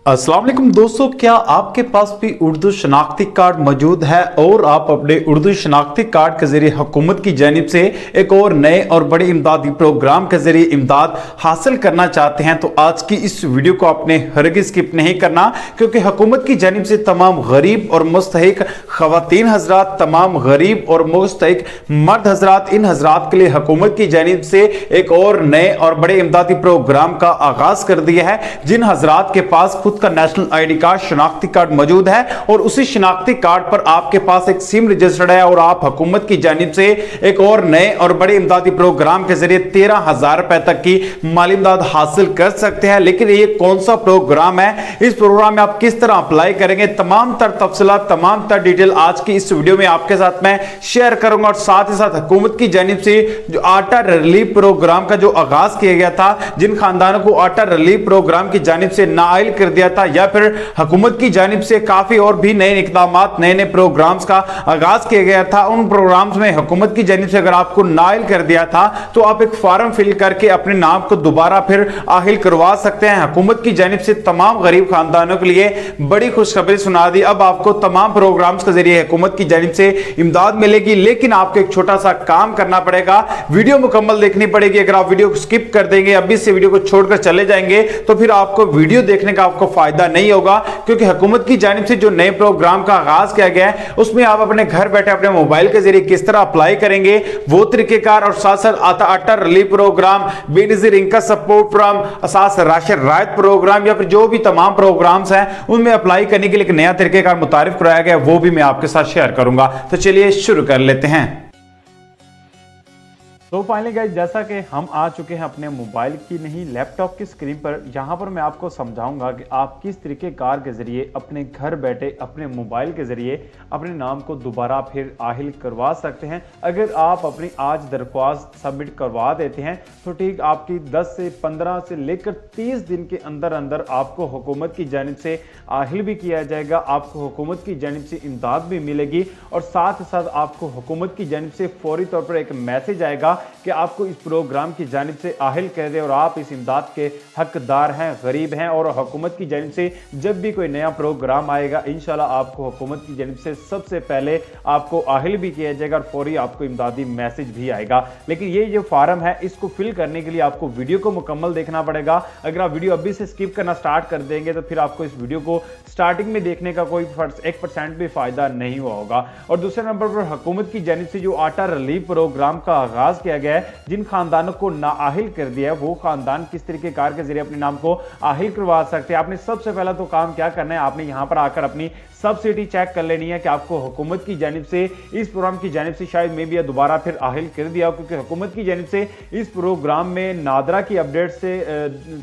अस्सलाम वालेकुम दोस्तों, क्या आपके पास भी उर्दू शनाख्ती कार्ड मौजूद है और आप अपने उर्दू शनाख्ती कार्ड के जरिए हुकूमत की जानिब से एक और नए और बड़े इमदादी प्रोग्राम के जरिए इमदाद हासिल करना चाहते हैं? तो आज की इस वीडियो को आपने हरगिज़ स्किप नहीं करना, क्योंकि हुकूमत की जानिब से तमाम गरीब और मुस्तहिक खवातीन हजरात, तमाम गरीब और मुस्तहिक मर्द हजरात, इन हजरात के लिए हुकूमत की जानिब से एक और नए और बड़े इमदादी प्रोग्राम का आगाज कर दिया है। जिन हजरात के पास खुद का नेशनल आईडी कार्ड, शनाख्ती कार्ड मौजूद है और उसी शनाख्ती कार्ड पर आपके पास एक सिम रजिस्टर्ड है और आप हुकूमत की जानिब से एक और नए और बड़े इमदादी प्रोग्राम के जरिए 13,000 रुपए तक की माली इमदाद हासिल कर सकते हैं। लेकिन ये कौन सा प्रोग्राम है, इस प्रोग्राम में आप किस तरह अप्लाई करेंगे, तमाम तर तफसीलात, तमाम तर डिटेल आज की इस वीडियो में आपके साथ मैं शेयर करूंगा। और साथ ही साथ हुकूमत की जानिब से जो आटा रिलीफ प्रोग्राम का जो आगाज किया गया था, जिन खानदानों को आटा रिलीफ प्रोग्राम की जानिब से नाइल कर दिया था, या फिर हुकूमत की जानिब से काफी और भी नए इकदामात, नए नए प्रोग्राम्स का आगाज किया गया था, उन प्रोग्राम्स में हुकूमत की जानिब से अगर आपको नाइल कर दिया था तो आप एक फॉर्म फिल करके अपने नाम को दोबारा फिर आहिल करवा सकते हैं। हुकूमत की जानिब से तमाम गरीब खानदानों के लिए बड़ी खुशखबरी सुना दी। अब आपको तमाम प्रोग्राम्स के जरिए हुकूमत की जानिब से इमदाद मिलेगी, लेकिन आपको एक छोटा सा काम करना पड़ेगा, वीडियो मुकम्मल देखनी पड़ेगी। अगर आप वीडियो को स्किप कर देंगे, अभी से वीडियो को छोड़कर चले जाएंगे, तो फिर आपको वीडियो देखने का आपको फायदा नहीं होगा। क्योंकि हुकूमत की जानिब से जो नए प्रोग्राम का आगाज किया गया है, उसमें आप अपने घर बैठे अपने मोबाइल के जरिए किस तरह अप्लाई करेंगे, वो तरीकेकार, और साथ साथ आटा रिलीफ प्रोग्राम, बेनजीर इनका सपोर्ट प्रोग्राम, असास राशन रायत प्रोग्राम, या फिर जो भी तमाम प्रोग्राम्स हैं उनमें अप्लाई करने के लिए एक नया तरीकेकार मुतारिफ कराया गया, वो भी मैं आपके साथ शेयर करूंगा। तो चलिए शुरू कर लेते हैं। तो फाइनली गाइस, जैसा कि हम आ चुके हैं अपने मोबाइल की नहीं लैपटॉप की स्क्रीन पर, यहाँ पर मैं आपको समझाऊंगा कि आप किस तरीके कार के जरिए अपने घर बैठे अपने मोबाइल के जरिए अपने नाम को दोबारा फिर आहिल करवा सकते हैं। अगर आप अपनी आज दरख्वास्त सबमिट करवा देते हैं तो ठीक आपकी 10 से 15 से लेकर 30 दिन के अंदर अंदर आपको हुकूमत की जानिब से आहिल भी किया जाएगा, आपको हुकूमत की जानिब से इमदाद भी मिलेगी, और साथ ही साथ आपको हुकूमत की जानिब से फौरी तौर पर एक मैसेज आएगा कि आपको इस प्रोग्राम की जानिब से आहिल कर दे और आप इस इमदाद के हकदार हैं, गरीब हैं। और हुकूमत की जानिब से जब भी कोई नया प्रोग्राम आएगा, इंशाल्लाह आपको हुकूमत की जानिब से सबसे पहले आपको आहिल भी किया जाएगा और फौरी आपको इमदादी मैसेज भी आएगा। लेकिन ये जो फॉर्म है, इसको फिल करने के लिए आपको वीडियो को मुकम्मल देखना पड़ेगा। अगर आप वीडियो अभी से स्किप करना स्टार्ट कर देंगे तो फिर आपको इस वीडियो को स्टार्टिंग में देखने का कोई 1% भी फायदा नहीं हुआ होगा। और दूसरे नंबर पर हुकूमत की जानिब से जो आटा रिलीफ प्रोग्राम का आगाज किया गया है, जिन खानदानों को नाअहिल कर दिया है, वो खानदान किस तरीके कार के जरिए अपने नाम को आहिल करवा सकते हैं। आपने सबसे पहला तो काम क्या करना है, आपने यहां पर आकर अपनी सब्सिडी चेक कर लेनी है कि आपको हुकूमत की जानिब से इस प्रोग्राम की जानिब से शायद मे भी दोबारा फिर आहिल कर दिया हो, क्योंकि हुकूमत की जानिब से इस प्रोग्राम में नादरा की अपडेट से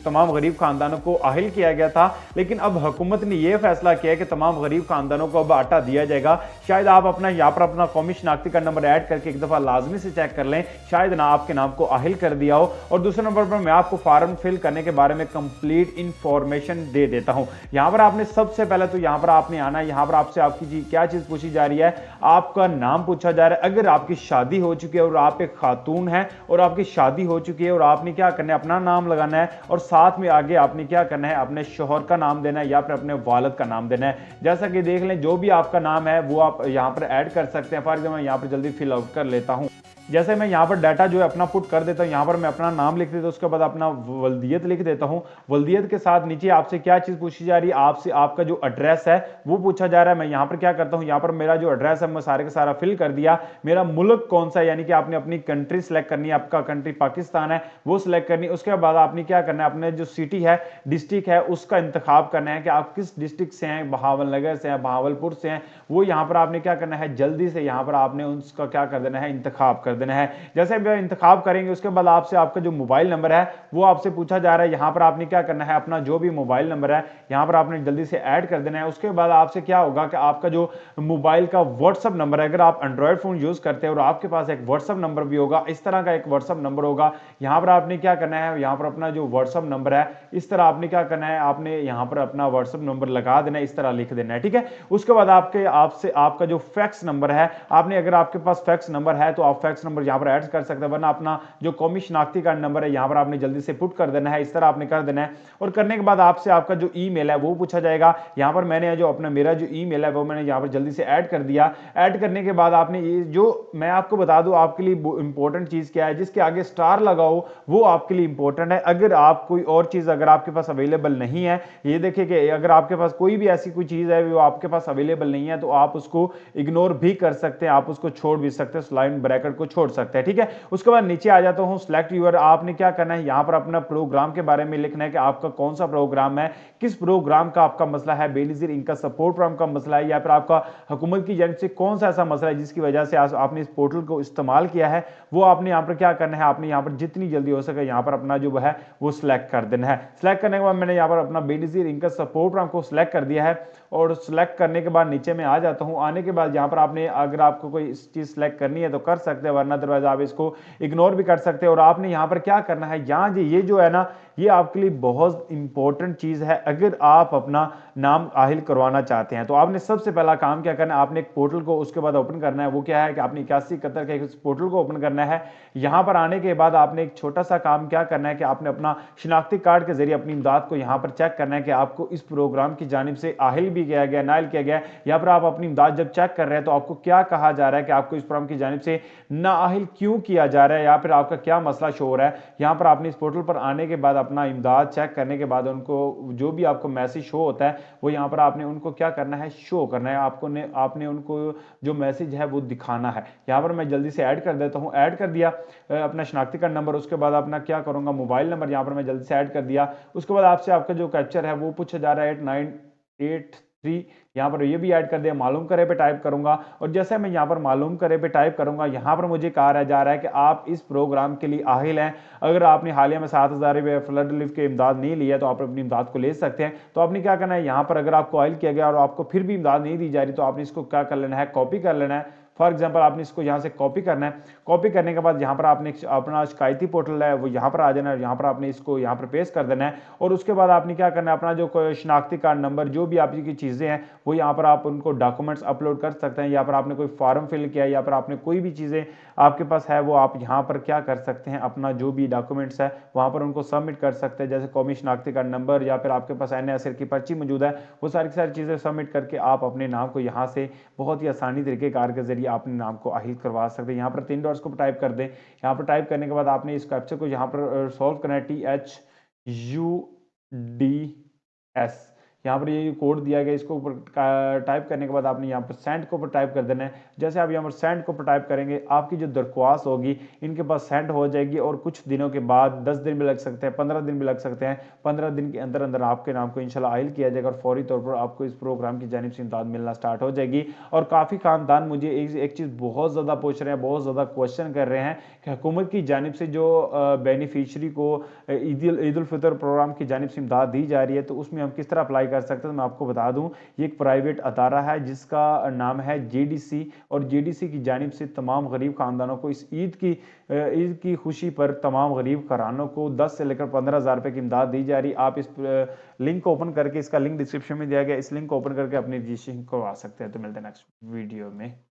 तमाम गरीब खानदानों को आहिल किया गया था। लेकिन अब हुकूमत ने यह फैसला किया कि तमाम गरीब खानदानों को अब आटा दिया जाएगा। शायद आप अपना यहाँ पर अपना कौमी शनाख्ती कार्ड नंबर ऐड करके एक दफा लाजमी से चेक कर लें, शायद ना आपके नाम को आहिल कर दिया हो। और दूसरे नंबर पर मैं आपको फॉर्म फिल करने के बारे में कंप्लीट इंफॉर्मेशन दे देता हूं। यहां पर आपने सबसे पहले तो यहां पर आपने आना है, यहां पर आपसे आपकी क्या चीज पूछी जा रही है, आपका नाम पूछा जा रहा है। अगर आपकी शादी हो चुकी है और आप एक खातून है और आपकी शादी हो चुकी है, और आपने क्या करना है, अपना नाम लगाना है और साथ में आगे आपने क्या करना है, अपने शोहर का नाम देना है या फिर अपने वालिद का नाम देना है। जैसा कि देख लें, जो भी आपका नाम है वो आप यहां पर ऐड कर सकते हैं। फॉर एग्जाम्पल मैं यहां पर जल्दी फिल आउट कर लेता हूं। जैसे मैं यहाँ पर डाटा जो है अपना पुट कर देता हूँ, यहाँ पर मैं अपना नाम लिख देता हूँ, उसके बाद अपना वल्दियत लिख देता हूँ। वल्दियत के साथ नीचे आपसे क्या चीज़ पूछी जा रही है, आपसे आपका जो एड्रेस है वो पूछा जा रहा है। मैं यहाँ पर क्या करता हूँ, यहाँ पर मेरा जो एड्रेस है मैं सारे का सारा फिल कर दिया। मेरा मुल्क कौन सा है, यानी कि आपने अपनी कंट्री सेलेक्ट करनी है, आपका कंट्री पाकिस्तान है वो सिलेक्ट करनी है। उसके बाद आपने क्या करना है, अपने जो सिटी है, डिस्ट्रिक्ट है, उसका इंतखाब करना है कि आप किस डिस्ट्रिक्ट से हैं, बहावलनगर से हैं, बहावलपुर से हैं, वो यहाँ पर आपने क्या करना है, जल्दी से यहाँ पर आपने उसका क्या कर देना है, इंतखाब कर देना है। जैसे इंतखाब करेंगे उसके बाद आपसे आपका जो मोबाइल नंबर है वो आपसे पूछा जा रहा है। यहां पर आपने क्या करना है, अपना जो भी मोबाइल नंबर है यहां पर आपने जल्दी से ऐड कर देना है। उसके बाद आपसे क्या होगा कि आपका जो मोबाइल का व्हाट्सएप नंबर है, अगर आप एंड्रॉइड फोन यूज करते हैं और आपके पास एक व्हाट्सएप नंबर भी होगा, इस तरह का एक व्हाट्सएप नंबर होगा, यहां पर आपने क्या करना है, यहां पर अपना जो व्हाट्सएप नंबर है इस तरह आपने क्या करना है, आपने यहां पर अपना व्हाट्सएप नंबर लगा देना है, इस तरह लिख देना है, ठीक है। उसके बाद आपसे आपका जो फैक्स नंबर है, आपने अगर आपके पास फैक्स नंबर है तो आप फैक्स नंबर यहाँ पर ऐड कर सकते हैं, वरना अपना जो कौमी शनाख्ती कार्ड नंबर है यहाँ पर आपने जल्दी से पुट कर देना है। इस तरह आपने कर देना है और करने के बाद आपसे आपका जो ईमेल है वो पूछा जाएगा। यहाँ पर मैंने जो अपना मेरा जो ईमेल है वो मैंने यहाँ पर जल्दी से ऐड कर दिया। ऐड करने के बाद आपने ये जो मैं आपको बता दूं आपके लिए इंपॉर्टेंट चीज क्या है, जिसके आगे स्टार लगाओ वो आपके लिए इंपॉर्टेंट है। अगर आप कोई और चीज अगर आपके पास अवेलेबल नहीं है, ये देखिए कि अगर आपके पास कोई भी ऐसी कोई चीज है वो आपके पास अवेलेबल नहीं है तो आप उसको इग्नोर भी कर सकते हैं, आप उसको छोड़ भी सकते हैं, लाइन ब्रैकेट को छोड़ सकते हैं, ठीक है। उसके बाद नीचे आ जाता हूं सिलेक्ट यूर। आपने क्या करना है, यहां पर अपना प्रोग्राम के बारे में लिखना है कि आपका कौन सा प्रोग्राम है, किस प्रोग्राम का आपका मसला है, बेनजीर इनका सपोर्ट प्रोग्राम का मसला है या फिर आपका हुकूमत की जानिब से कौन सा ऐसा मसला है जिसकी वजह से आपने इस पोर्टल को इस्तेमाल किया है। वो आपने यहाँ पर क्या करना है, आपने यहाँ पर जितनी जल्दी हो सके यहाँ पर अपना जो है वो सिलेक्ट कर देना है। सिलेक्ट करने के बाद मैंने यहाँ पर अपना बेनजीर इनका सपोर्ट प्रोग्राम को सिलेक्ट कर दिया है और सिलेक्ट करने के बाद नीचे में आ जाता हूँ। आने के बाद यहाँ पर आपने अगर आपको कोई इस चीज सिलेक्ट करनी है तो कर सकते हैं, वरना अदरवाइज आप इसको इग्नोर भी कर सकते हैं। और आपने यहाँ पर क्या करना है, यहाँ ये जो है ना ये आपके लिए बहुत इंपॉर्टेंट चीज है। अगर आप अपना नाम आहिल करवाना चाहते हैं तो आपने सबसे पहला काम क्या करना है, आपने एक पोर्टल को उसके बाद ओपन करना है। वो क्या है कि आपने 81 कतर के इस पोर्टल को ओपन करना है। यहां पर आने के बाद आपने एक छोटा सा काम क्या करना है कि आपने अपना शिनाख्ती कार्ड के जरिए अपनी इमदाद को यहां पर चेक करना है कि आपको इस प्रोग्राम की जानिब से आहिल भी किया गया, नाइल किया गया। यहाँ पर आप अपनी इमदाद जब चेक कर रहे हैं तो आपको क्या कहा जा रहा है कि आपको इस प्रोग्राम की जानिब से नाअहिल क्यों किया जा रहा है या फिर आपका क्या मसला शो हो रहा है। यहाँ पर आपने इस पोर्टल पर आने के बाद अपना इमदाद चेक करने के बाद उनको जो भी आपको मैसेज शो होता है वो यहाँ पर आपने उनको क्या करना है, शो करना है। आपने उनको जो मैसेज है वो दिखाना है। यहाँ पर मैं जल्दी से ऐड कर देता हूँ। ऐड कर दिया अपना शनाख्ती कार्ड नंबर, उसके बाद अपना क्या करूंगा मोबाइल नंबर यहाँ पर मैं जल्दी से ऐड कर दिया। उसके बाद आपसे आपका जो कैप्चर है वो पूछा जा रहा है 8983, यहाँ पर ये भी ऐड कर दिया। मालूम करे पे टाइप करूंगा और जैसे मैं यहाँ पर मालूम करे पे टाइप करूंगा यहाँ पर मुझे कहा जा रहा है कि आप इस प्रोग्राम के लिए आहिल हैं। अगर आपने हालिया में 7000 रुपये फ्लड रिलीफ के इमदाद नहीं लिया तो आप अपनी इमदाद को ले सकते हैं। तो आपने क्या करना है, यहाँ पर अगर आपको आहिल किया गया और आपको फिर भी इमदाद नहीं दी जा रही तो आपने इसको क्या कर लेना है, कॉपी कर लेना है। फॉर एग्जाम्पल आपने इसको यहाँ से कॉपी करना है। कॉपी करने के बाद यहाँ पर आपने अपना शिकायती पोर्टल है वो यहाँ पर आ जाना है। यहाँ पर आपने इसको यहाँ पर पेस्ट कर देना है और उसके बाद आपने क्या करना है, अपना जो शनाख्ती कार्ड नंबर जो भी आपकी चीज़ें हैं वो यहाँ पर आप उनको डॉक्यूमेंट्स अपलोड कर सकते हैं। यहाँ पर आपने कोई फॉर्म फिल किया या फिर आपने कोई भी चीज़ें आपके पास है वो आप यहाँ पर क्या कर सकते हैं, अपना जो भी डॉक्यूमेंट्स है वहाँ पर उनको सबमिट कर सकते हैं। जैसे कौमी शनाख्ती कार्ड नंबर या फिर आपके पास NISL की पर्ची मौजूद है, वो सारी चीज़ें सबमिट करके आप अपने नाम को यहाँ से बहुत ही आसानी तरीके कार के जरिए अपने नाम को आहिल करवा सकते हैं। यहाँ पर 3 डॉट्स को टाइप कर दें। यहाँ पर टाइप करने के बाद आपने इस कैप्चा को यहाँ पर सॉल्व करना है, THUDS। यहाँ पर ये कोड दिया गया, इसको ऊपर टाइप करने के बाद आपने यहाँ पर सेंड को ऊपर टाइप कर देना है। जैसे आप यहाँ पर सेंड को ऊपर टाइप करेंगे आपकी जो दरख्वास्त होगी इनके पास सेंड हो जाएगी और कुछ दिनों के बाद 10 दिन भी लग सकते हैं, 15 दिन भी लग सकते हैं। 15 दिन के अंदर अंदर आपके नाम को इंशाल्लाह आहिल किया जाएगा और फौरी तौर पर आपको इस प्रोग्राम की जानिब से इमदाद मिलना स्टार्ट हो जाएगी। और काफ़ी खानदान मुझे एक चीज़ बहुत ज़्यादा पूछ रहे हैं, बहुत ज़्यादा क्वेश्चन कर रहे हैं कि हुकूमत की जानिब से जो बेनिफिशरी को ईद उल फितर प्रोग्राम की जानिब से इमदाद दी जा रही है तो उसमें हम किस तरह अप्लाई कर सकते हैं। तो मैं आपको बता दूं ये एक प्राइवेट अदारा है जिसका नाम है JDC और JDC की जानिब से तमाम गरीब खानदानों को इस ईद की खुशी पर तमाम गरीब घरानों को 10 से लेकर 15,000 रुपए की इमदाद दी जा रही। आप इस लिंक को ओपन करके, इसका लिंक डिस्क्रिप्शन में दिया गया, इस लिंक को ओपन करके अपनी रजिस्ट्रेशन करवा सकते हैं। तो मिलते हैं नेक्स्ट वीडियो में।